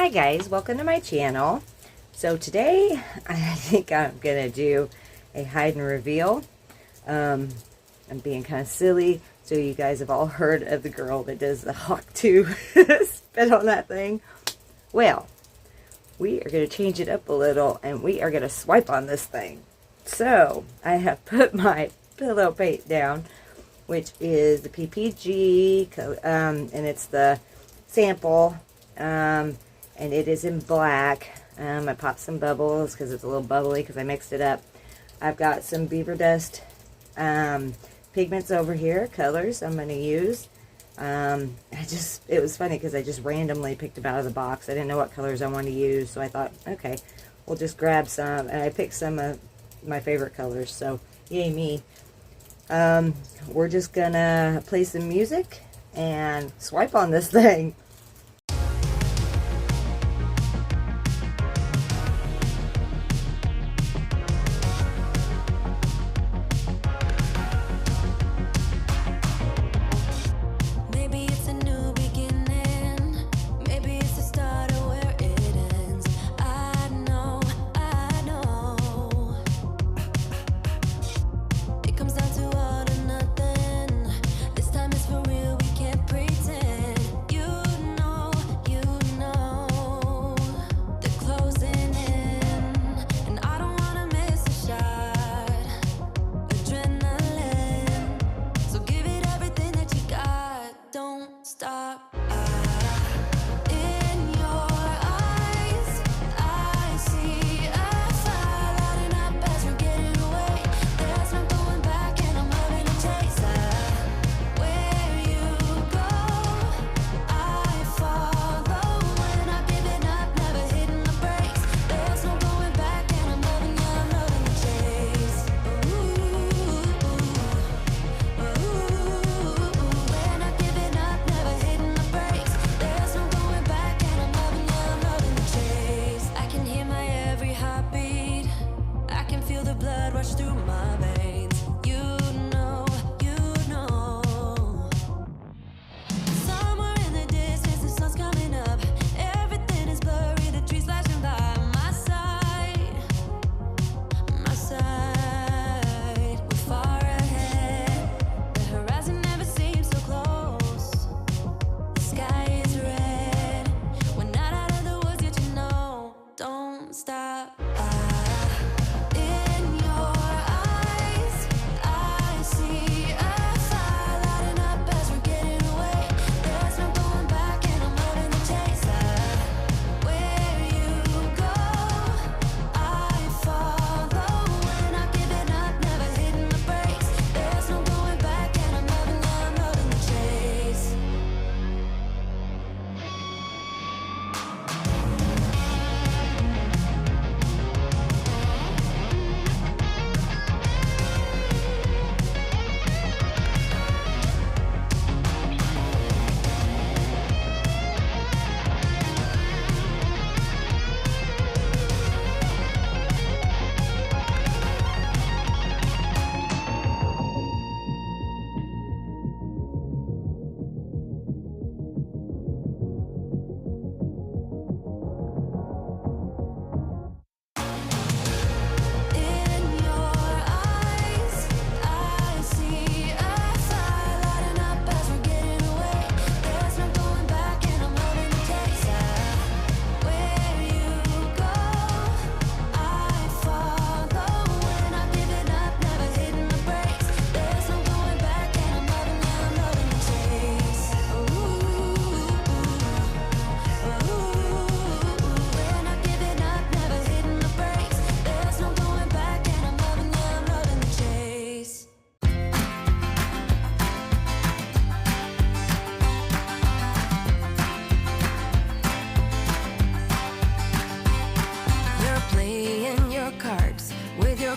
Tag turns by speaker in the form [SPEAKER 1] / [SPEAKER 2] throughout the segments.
[SPEAKER 1] Hi guys, welcome to my channel. So today I think I'm gonna do a hide and reveal. I'm being kind of silly. So you guys have all heard of the girl that does the Hawk Tuah spit on that thing. Well, we are gonna change it up a little and we are gonna swipe on this thing. So I have put my pillow paint down, which is the PPG, and it's the sample, and it is in black. I popped some bubbles because it's a little bubbly because I mixed it up. I've got some beaver dust pigments over here, colors I'm going to use. It was funny because I just randomly picked them out of the box. I didn't know what colors I wanted to use, so I thought, okay, we'll just grab some, and I picked some of my favorite colors, so yay me. We're just gonna play some music and swipe on this thing.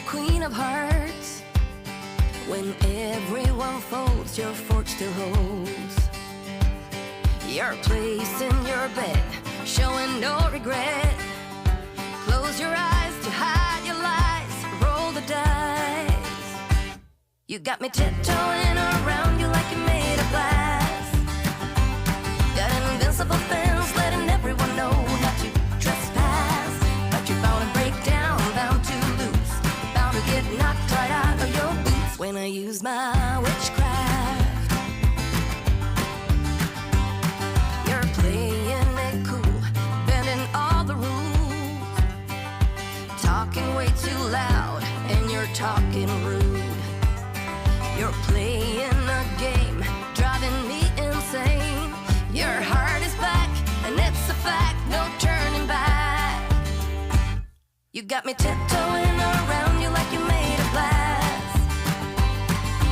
[SPEAKER 2] Queen of hearts. When everyone folds, your fork still holds your place in your bed, showing no regret. Close your eyes to hide your lies, roll the dice. You got me tiptoeing around you like you're made of glass. Got an invincible fence, letting everyone know not to talking rude. You're playing a game, driving me insane. Your heart is back, and it's a fact, no turning back. You got me tiptoeing around you like you made of glass.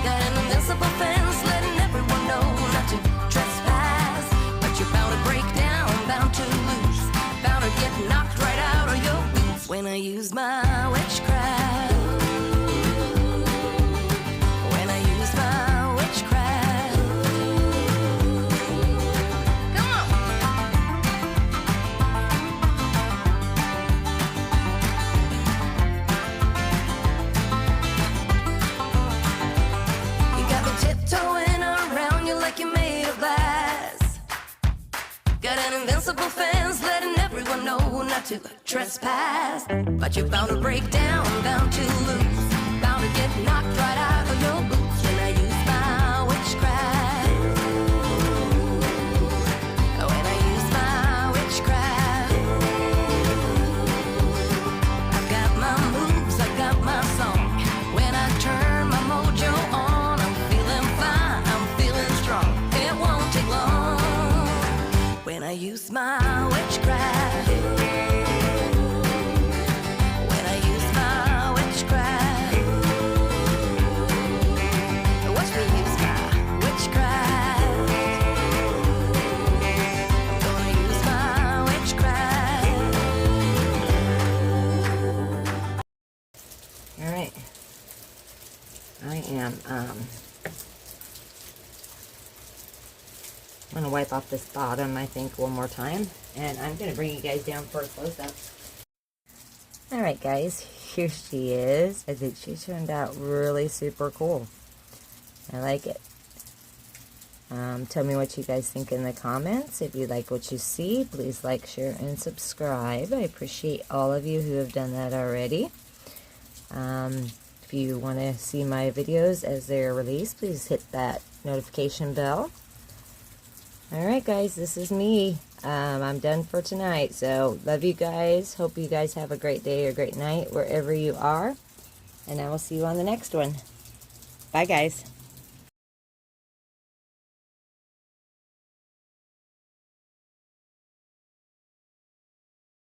[SPEAKER 2] Got an invincible fence, letting everyone know not to trespass. But you're bound to break down, bound to lose, bound to get knocked right out of your boots when I use my witchcraft. When I use my witchcraft. Come on. You got me tiptoeing around you like you made of glass. Got an invincible fence, letting everyone know not to trespass. But you're bound to break down, bound to lose, bound to get knocked right out of your boots when I use my witchcraft. When I use my witchcraft. I've got my moves, I've got my song. When I turn my mojo on, I'm feeling fine, I'm feeling strong. It won't take long when I use my witchcraft. When I use my witchcraft. Watch me use my witchcraft. I'm gonna use my witchcraft.
[SPEAKER 1] All right. I am, I'm going to wipe off this bottom, I think, one more time. And I'm going to bring you guys down for a close-up. All right, guys. Here she is. I think she turned out really super cool. I like it. Tell me what you guys think in the comments. If you like what you see, please like, share, and subscribe. I appreciate all of you who have done that already. If you want to see my videos as they're released, please hit that notification bell. Alright guys, this is me. I'm done for tonight. So, love you guys. Hope you guys have a great day or great night wherever you are. And I will see you on the next one. Bye guys.